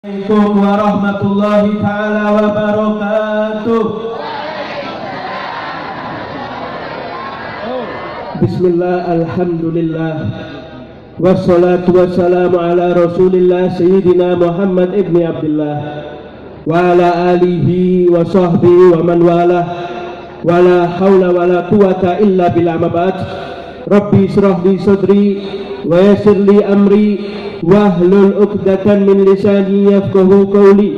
Assalamualaikum warahmatullahi ta'ala wabarakatuh. Bismillah, alhamdulillah, wassalatu wassalamu ala rasulillah Sayyidina Muhammad ibni Abdullah wa ala alihi wa sahbihi wa man walah, wa la hawla wa la quwata illa billah. Mabad Rabbi israh li sadri wa yassir li amri wahlul 'uqdatan min lisani yafqahu qawli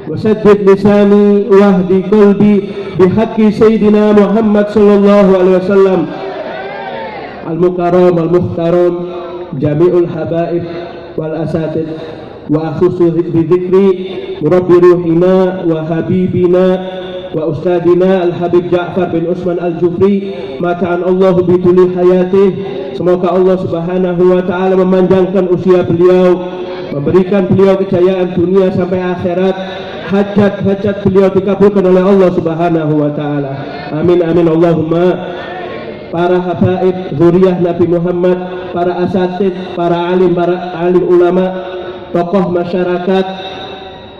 wasaddid lisani wahdi qalbi bihaqqi sayyidina Muhammad sallallahu alaihi wasallam al-mukarram al-muhtaram jami'ul habaib wal asatid wa akhusu bi dzikri murabbi ruhina wa habibina wa ustadina al-habib Ja'far bin Utsman al-Jufri mata'an Allah bi tuli hayatih. Semoga Allah subhanahu wa ta'ala memanjangkan usia beliau, memberikan beliau kejayaan dunia sampai akhirat, hajat-hajat beliau dikabulkan oleh Allah subhanahu wa ta'ala. Amin amin Allahumma. Para habaib zuriyah Nabi Muhammad, para asatid, para alim ulama, tokoh masyarakat,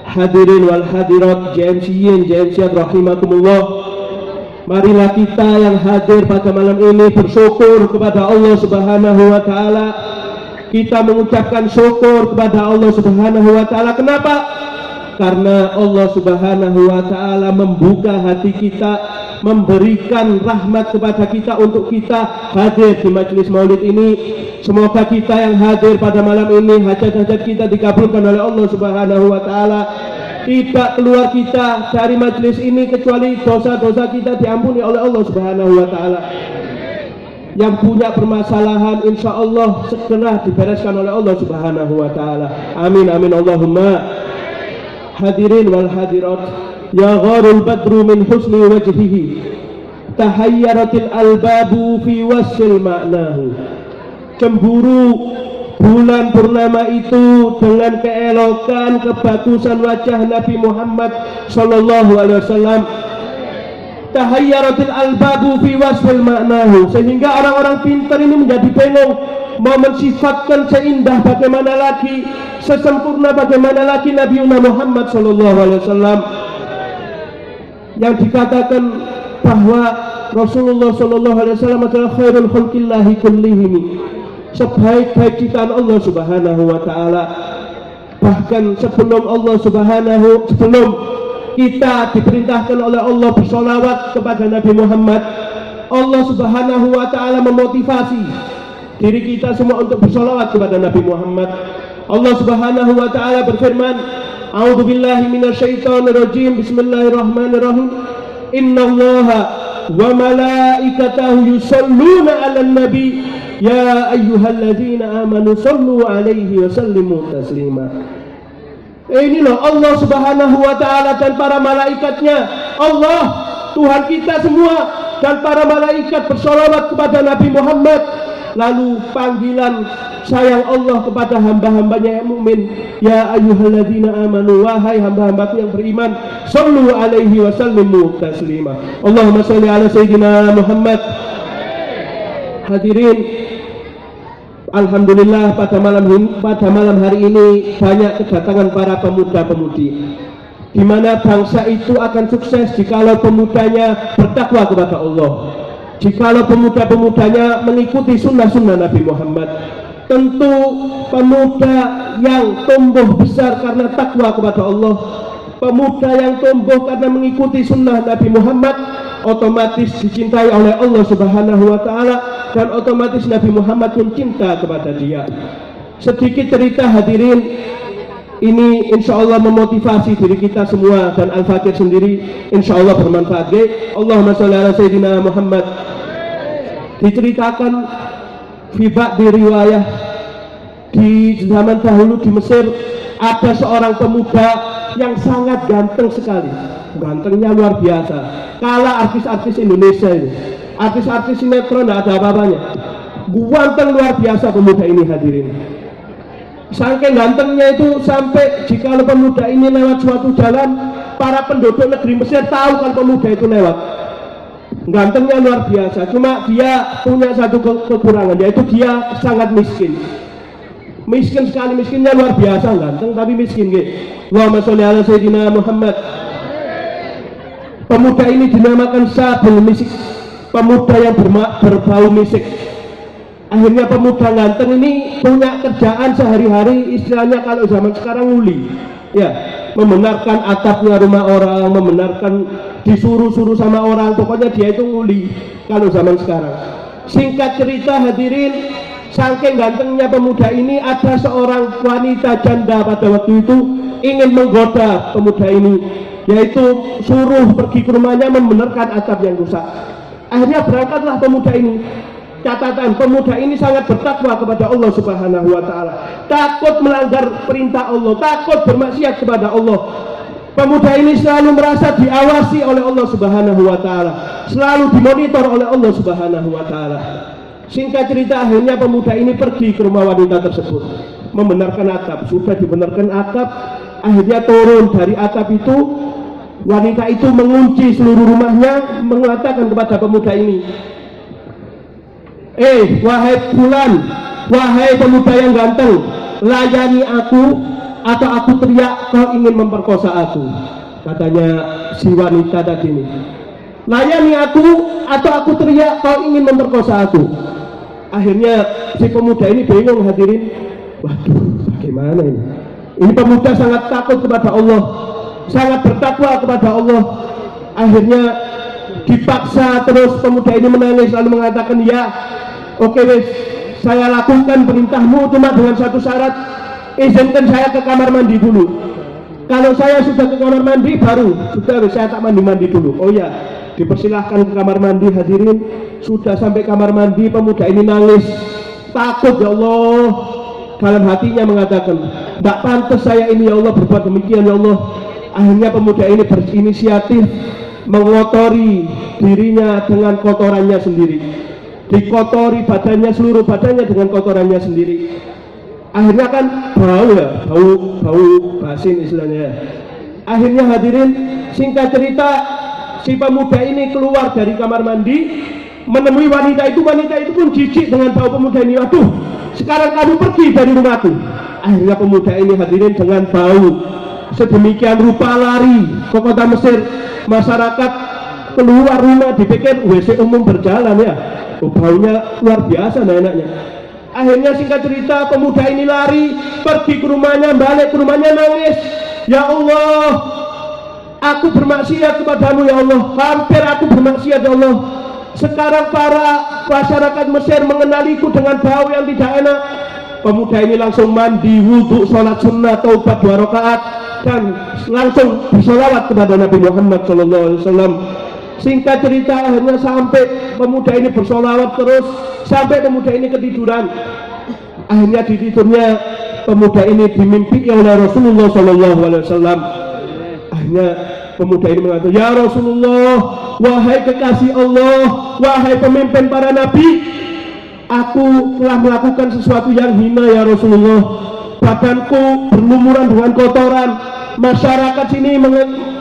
hadirin wal hadirat, JMC-yin, JMC rahimakumullah. Marilah kita yang hadir pada malam ini bersyukur kepada Allah subhanahu wa ta'ala. Kita mengucapkan syukur kepada Allah subhanahu wa ta'ala. Kenapa? Karena Allah subhanahu wa ta'ala membuka hati kita, memberikan rahmat kepada kita untuk kita hadir di majelis maulid ini. Semoga kita yang hadir pada malam ini, hajat-hajat kita dikabulkan oleh Allah subhanahu wa ta'ala. Tidak keluar kita dari majelis ini kecuali dosa-dosa kita diampuni oleh Allah subhanahu wa ta'ala. Yang punya permasalahan insya Allah segera dibereskan oleh Allah subhanahu wa ta'ala. Amin amin Allahumma. Hadirin wal hadirat, ya gharul badru min husni wajhihi tahayyaratil albabu fi wasil ma'nahu. Cemburu bulan purnama itu dengan keelokan kebagusan wajah Nabi Muhammad sallallahu alaihi wasallam. Tahayyaratil albabu fi wasfil ma'nahu, sehingga orang-orang pintar ini menjadi bingung mau mensifatkan seindah bagaimana lagi, sesempurna bagaimana lagi Nabi Muhammad sallallahu alaihi wasallam yang dikatakan bahwa Rasulullah sallallahu alaihi wasallam adalah khairul khalqillahi kullihim, sebaik-baik ciptaan Allah subhanahu wa ta'ala. Bahkan sebelum kita diperintahkan oleh Allah bersolawat kepada Nabi Muhammad, Allah subhanahu wa ta'ala memotivasi diri kita semua untuk bersolawat kepada Nabi Muhammad. Allah subhanahu wa ta'ala berfirman, a'udzu billahi minasyaitonir rajim, bismillahirrahmanirrahim, innallaha wa malaikatahu yusholluna 'alan nabi ya ayyuhalladzina amanu shallu alaihi wa sallimu taslima. Ini loh Allah subhanahu wa ta'ala dan para malaikatnya. Allah Tuhan kita semua dan para malaikat bersolawat kepada Nabi Muhammad. Lalu panggilan sayang Allah kepada hamba-hambanya yang mukmin, ya ayyuhalladzina amanu, wahai hamba-hambaku yang beriman, shallu alaihi wa sallimu taslima. Allahumma shalli ala sayyidina Muhammad. Hadirin, alhamdulillah pada malam hari ini banyak kedatangan para pemuda-pemudi, di mana bangsa itu akan sukses jikalau pemudanya bertakwa kepada Allah, jikalau pemuda-pemudanya mengikuti sunnah-sunnah Nabi Muhammad. Tentu pemuda yang tumbuh besar karena takwa kepada Allah, pemuda yang tumbuh karena mengikuti sunnah Nabi Muhammad, otomatis dicintai oleh Allah subhanahu wa ta'ala, dan otomatis Nabi Muhammad pun cinta kepada dia. Sedikit cerita hadirin, ini insya Allah memotivasi diri kita semua, dan Al-Fakir sendiri insya Allah bermanfaat. Allahumma sholli ala sayyidina Muhammad. Diceritakan fibak di riwayah, di zaman dahulu di Mesir ada seorang pemuda yang sangat ganteng sekali, gantengnya luar biasa, kalah artis-artis Indonesia ini. Artis-artis sinetron tidak ada apa-apanya. Ganteng luar biasa pemuda ini hadirin. Saking gantengnya itu sampai jika pemuda ini lewat suatu jalan, para penduduk negeri Mesir tahu kan pemuda itu lewat. Gantengnya luar biasa. Cuma dia punya satu kekurangan, yaitu dia sangat miskin. miskin sekali, miskinnya luar biasa, ganteng tapi miskin gitu. Allahumma sholli ala sayyidina Muhammad. Pemuda ini dinamakan Syabul Misik, pemuda yang berbau misik. Akhirnya pemuda ganteng ini punya kerjaan sehari-hari, istilahnya kalau zaman sekarang nguli, ya, membenarkan atapnya rumah orang, membenarkan disuruh-suruh sama orang, pokoknya dia itu nguli kalau zaman sekarang. Singkat cerita hadirin, saking gantengnya pemuda ini, ada seorang wanita janda pada waktu itu ingin menggoda pemuda ini, yaitu suruh pergi ke rumahnya membenarkan atap yang rusak. Akhirnya berangkatlah pemuda ini. Catatan, pemuda ini sangat bertakwa kepada Allah Subhanahu wa Ta'ala, takut melanggar perintah Allah, takut bermaksiat kepada Allah. Pemuda ini selalu merasa diawasi oleh Allah Subhanahu wa Ta'ala, selalu dimonitor oleh Allah Subhanahu wa Ta'ala. Singkat cerita, akhirnya pemuda ini pergi ke rumah wanita tersebut, membenarkan atap. Sudah dibenarkan atap, akhirnya turun dari atap itu. Wanita itu mengunci seluruh rumahnya, mengatakan kepada pemuda ini, wahai fulan, wahai pemuda yang ganteng, layani aku atau aku teriak kau ingin memperkosa aku. Katanya si wanita tadi ini, layani aku atau aku teriak kau ingin memperkosa aku. Akhirnya si pemuda ini bingung hadirin, waduh bagaimana ini? Ini pemuda sangat takut kepada Allah, sangat bertakwa kepada Allah. Akhirnya dipaksa terus pemuda ini menangis lalu mengatakan, ya oke wes, saya lakukan perintahmu, cuma dengan satu syarat, izinkan saya ke kamar mandi dulu. Kalau saya sudah ke kamar mandi baru sudah wes, saya tak mandi dulu. Oh ya, dipersilahkan ke kamar mandi hadirin. Sudah sampai kamar mandi, pemuda ini nangis, takut, ya Allah. Dalam hatinya mengatakan, tidak pantas saya ini ya Allah berbuat demikian ya Allah. Akhirnya pemuda ini berinisiatif mengotori dirinya dengan kotorannya sendiri, dikotori badannya, seluruh badannya dengan kotorannya sendiri. Akhirnya kan bau ya, bau basin istilahnya. Akhirnya hadirin, singkat cerita, si pemuda ini keluar dari kamar mandi, menemui wanita itu pun jijik dengan bau pemuda ini. Aduh, sekarang kamu pergi dari rumahku. Akhirnya pemuda ini hadirin dengan bau sedemikian rupa lari ke kota Mesir. Masyarakat keluar rumah dipikir WC umum berjalan ya, baunya luar biasa nah enaknya. Akhirnya singkat cerita, pemuda ini lari pergi ke rumahnya, balik ke rumahnya nangis, ya Allah, aku bermaksiat kepadamu ya Allah, hampir aku bermaksiat ya Allah. Sekarang para masyarakat Mesir mengenaliku dengan bau yang tidak enak. Pemuda ini langsung mandi, wudhu, sholat sunnah, taubat 2 rakaat, dan langsung bersolawat kepada Nabi Muhammad SAW. Singkat cerita, akhirnya sampai pemuda ini bersolawat terus sampai pemuda ini ketiduran. Akhirnya di tidurnya pemuda ini dimimpi oleh Rasulullah SAW. Akhirnya pemuda ini mengatakan, ya Rasulullah, wahai kekasih Allah, wahai pemimpin para nabi, aku telah melakukan sesuatu yang hina ya Rasulullah. Badanku berlumuran dengan kotoran. Masyarakat sini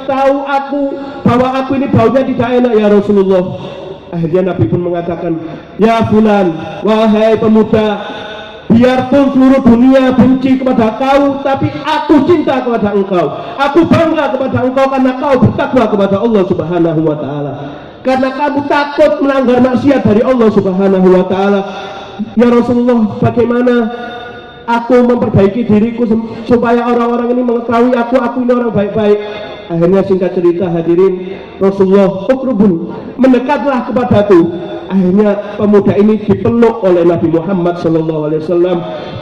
tahu aku bahwa aku ini baunya tidak enak ya Rasulullah. Akhirnya Nabi pun mengatakan, ya fulan, wahai pemuda, biarpun seluruh dunia benci kepada kau, tapi aku cinta kepada engkau. Aku bangga kepada engkau karena kau bertakwa kepada Allah Subhanahu wa Ta'ala, karena kamu takut melanggar maksiat dari Allah Subhanahu wa Ta'ala. Ya Rasulullah, bagaimana aku memperbaiki diriku supaya orang-orang ini mengetahui aku ini orang baik-baik? Akhirnya singkat cerita hadirin, Rasulullah ukrubun, mendekatlah kepadaku. Akhirnya pemuda ini dipeluk oleh Nabi Muhammad SAW,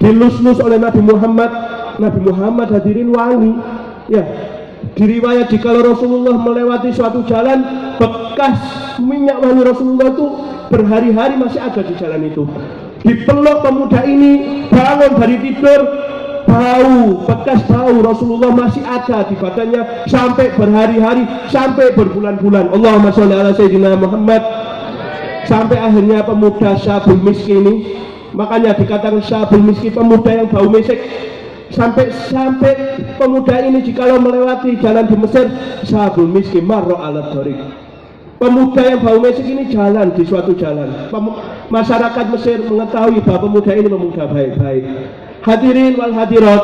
dilus-lus oleh Nabi Muhammad. Nabi Muhammad hadirin wangi ya. Diriwayat jika Rasulullah melewati suatu jalan, bekas minyak wangi Rasulullah itu berhari-hari masih ada di jalan itu. Dipeluk pemuda ini, bangun dari tidur, bau, bekas bau Rasulullah masih ada di badannya sampai berhari-hari, sampai berbulan-bulan. Allahumma sholli ala sayyidina Muhammad. Sampai akhirnya pemuda Syabul Miski ini, makanya dikatakan Syabul Miski, pemuda yang bau misik. Sampai pemuda ini jikalau melewati jalan di Mesir, Syabul Miski marra ala thariq. Pemuda yang bau misik ini jalan di suatu jalan. Masyarakat Mesir mengetahui bahwa pemuda ini pemuda baik-baik. Hadirin wal hadirat,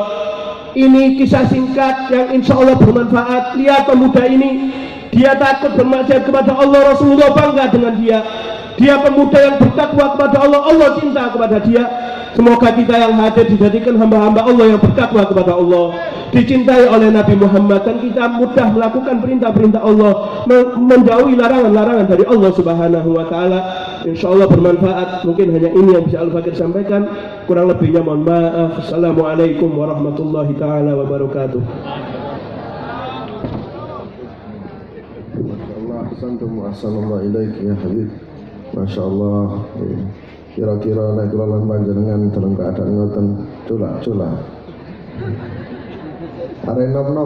ini kisah singkat yang insya Allah bermanfaat. Lihat pemuda ini, dia takut bermaksiat kepada Allah, Rasulullah bangga dengan dia. Dia pemuda yang bertakwa kepada Allah, Allah cinta kepada dia. Semoga kita yang hadir dijadikan hamba-hamba Allah yang bertakwa kepada Allah, dicintai oleh Nabi Muhammad, dan kita mudah melakukan perintah-perintah Allah, menjauhi larangan-larangan dari Allah Subhanahu wa Ta'ala. Insya Allah bermanfaat. Mungkin hanya ini yang bisa Al-Fakir sampaikan, kurang lebihnya mohon maaf. Assalamualaikum warahmatullahi ta'ala wabarakatuh. Assalamualaikum ya Habib. Masya Allah. Kira-kira nek kula lan panjenengan dalam keadaan ngoten culak-culak. Are nom-nom